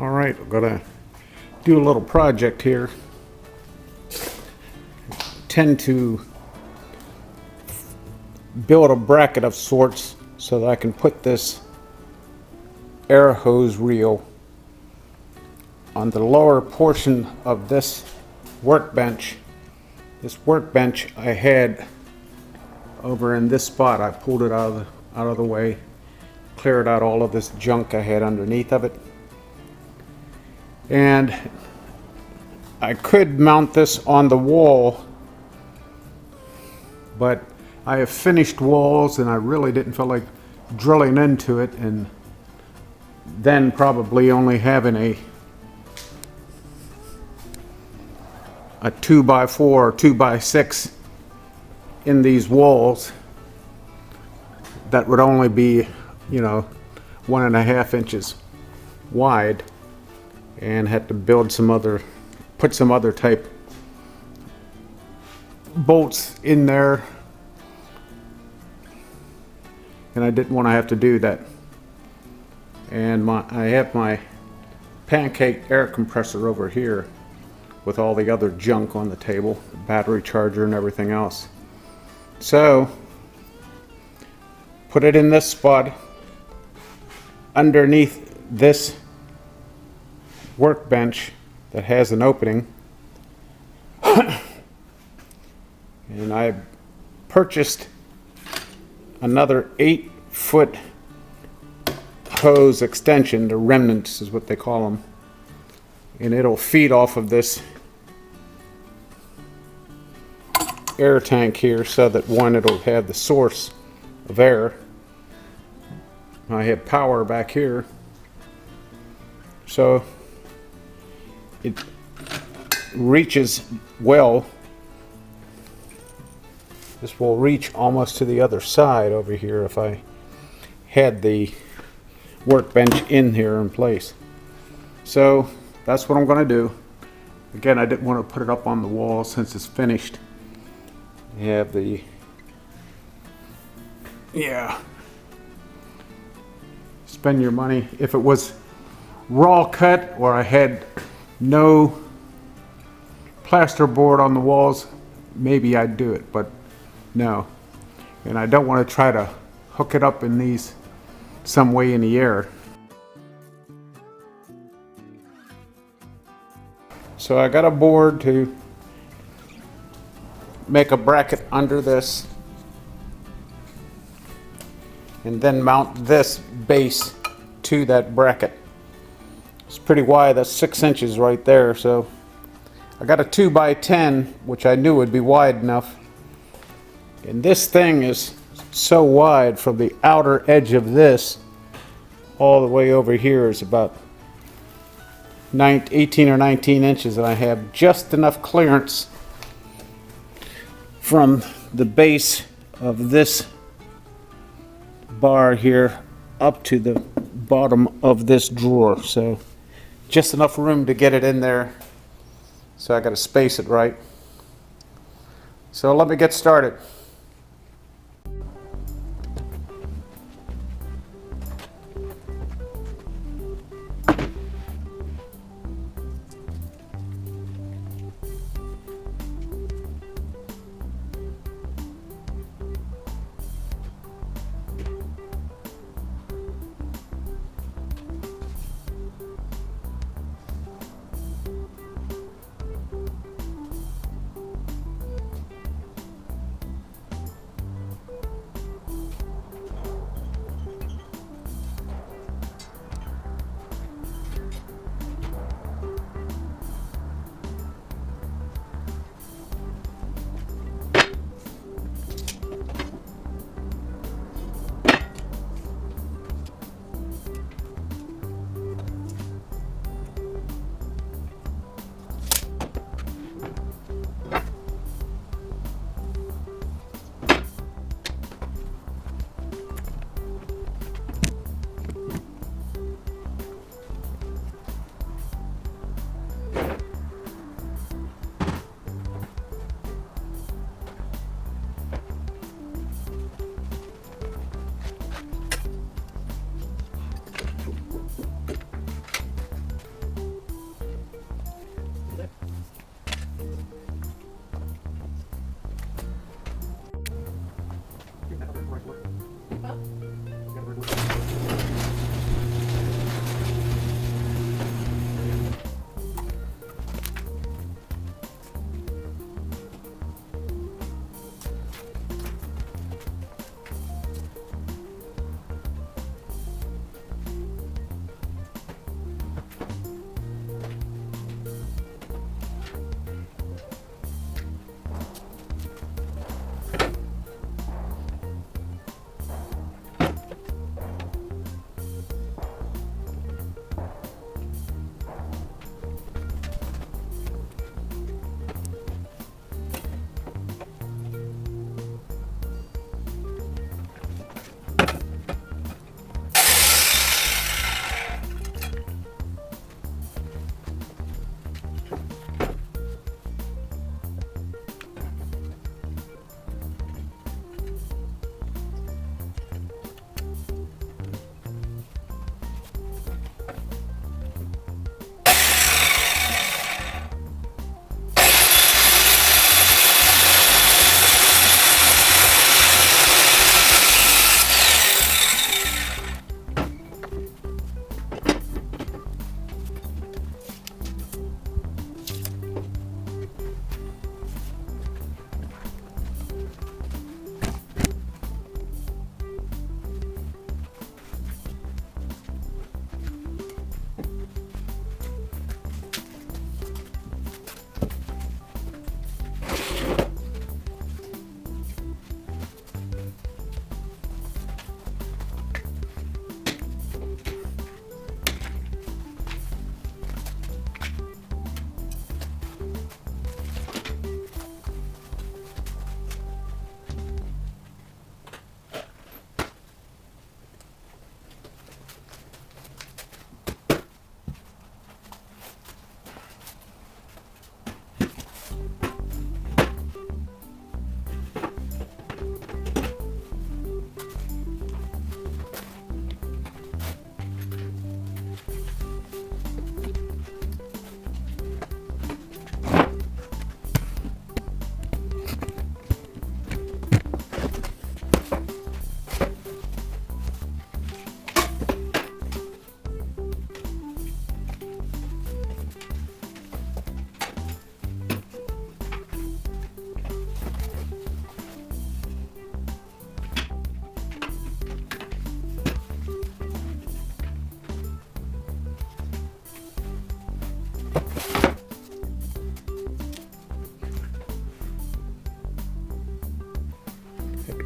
All right, we're gonna do a little project here. Tend to build a bracket of sorts so that I can put this air hose reel on the lower portion of this workbench. This workbench I had over in this spot. I pulled it out of the way, cleared out all of this junk I had underneath of it. And I could mount this on the wall, but I have finished walls and I really didn't feel like drilling into it, and then probably only having a 2x4 or 2x6 in these walls that would only be, 1.5 inches wide, and had to put some other type bolts in there, and I didn't want to have to do that. And I have my pancake air compressor over here with all the other junk on the table, battery charger and everything else. So put it in this spot underneath this workbench that has an opening. And I purchased another 8-foot hose extension. The remnants is what they call them, and it'll feed off of this air tank here, so that it'll have the source of air. I have power back here, so it reaches well. This will reach almost to the other side over here if I had the workbench in here in place. So that's what I'm going to do. Again, I didn't want to put it up on the wall since it's finished. You have spend your money. If it was raw cut or I had no plasterboard on the walls, maybe I'd do it, but no. And I don't want to try to hook it up in these some way in the air. So I got a board to make a bracket under this, and then mount this base to that bracket. It's pretty wide, that's 6 inches right there. So I got a 2x10, which I knew would be wide enough. And this thing is so wide, from the outer edge of this all the way over here is about 18 or 19 inches, and I have just enough clearance from the base of this bar here up to the bottom of this drawer. So just enough room to get it in there. So I got to space it right. So let me get started.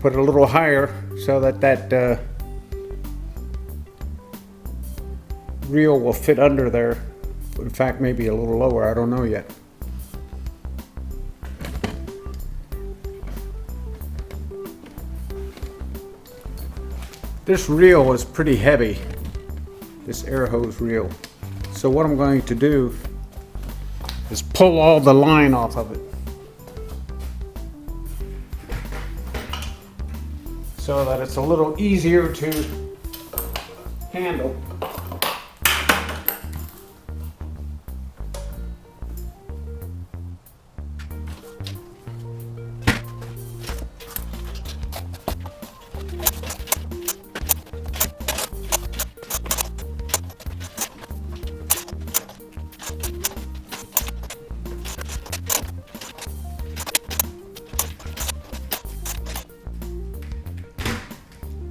put it a little higher so that reel will fit under there. In fact, maybe a little lower, I don't know yet. This reel is pretty heavy, this air hose reel. So what I'm going to do is pull all the line off of it, so that it's a little easier to handle.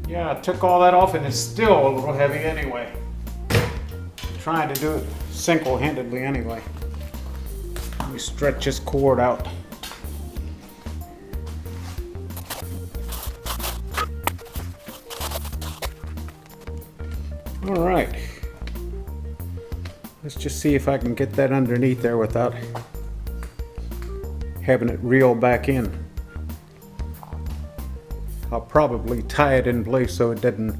Yeah, I took all that off and it's still a little heavy anyway. I'm trying to do it single-handedly anyway. Let me stretch this cord out. All right. Let's just see if I can get that underneath there without having it reel back in. I'll probably tie it in place so it doesn't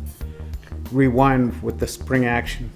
rewind with the spring action.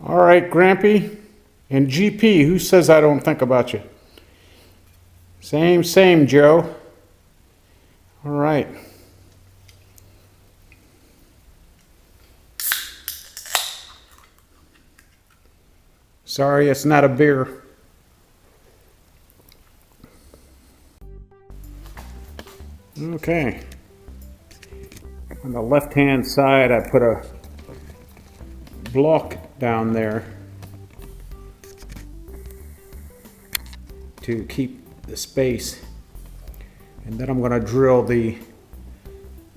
All right, Grampy and GP, who says I don't think about you? Same, Joe. All right. Sorry, it's not a beer. Okay. On the left-hand side, I put a block down there to keep the space, and then I'm going to drill the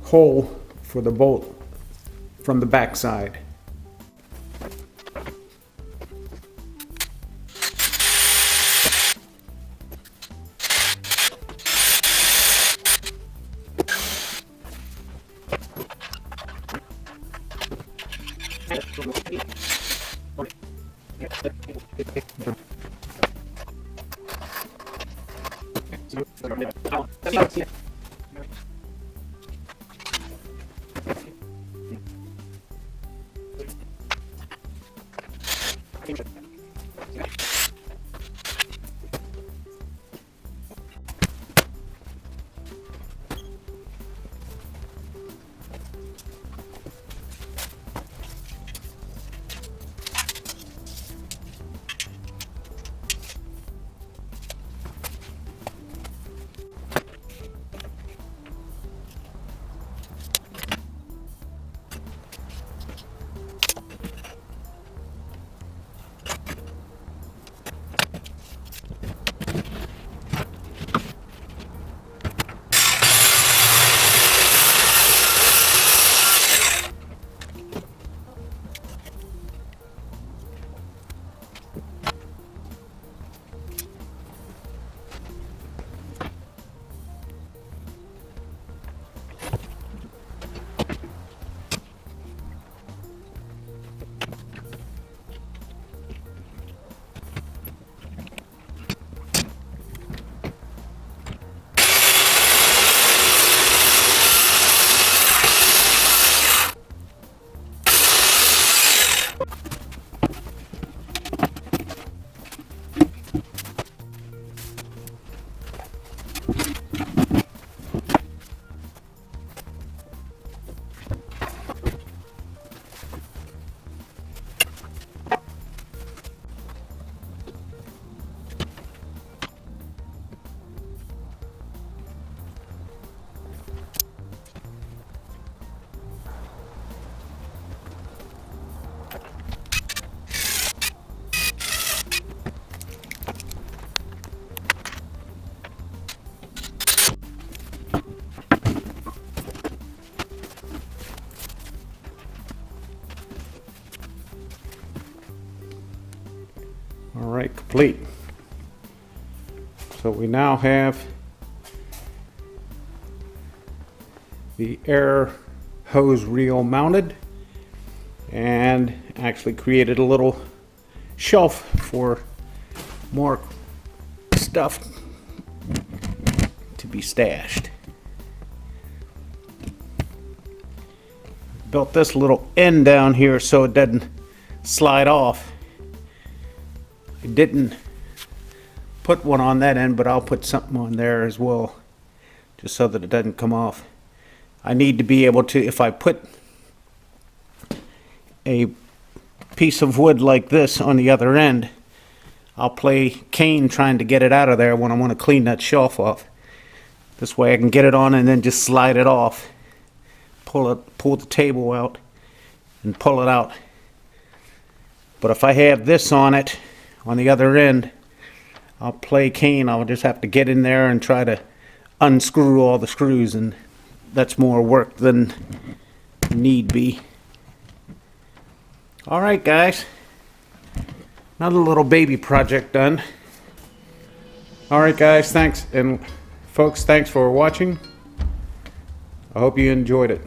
hole for the bolt from the back side. All right, complete. So we now have the air hose reel mounted, and actually created a little shelf for more stuff to be stashed. Built this little end down here so it doesn't slide off. I didn't put one on that end, but I'll put something on there as well, just so that it doesn't come off. I need to be able to, if I put a piece of wood like this on the other end, I'll play cane trying to get it out of there when I want to clean that shelf off. This way I can get it on and then just slide it off. Pull the table out and pull it out. But if I have this on it, on the other end, I'll play cane. I'll just have to get in there and try to unscrew all the screws, and that's more work than need be. All right, guys. Another little baby project done. All right, guys, thanks. And folks, thanks for watching. I hope you enjoyed it.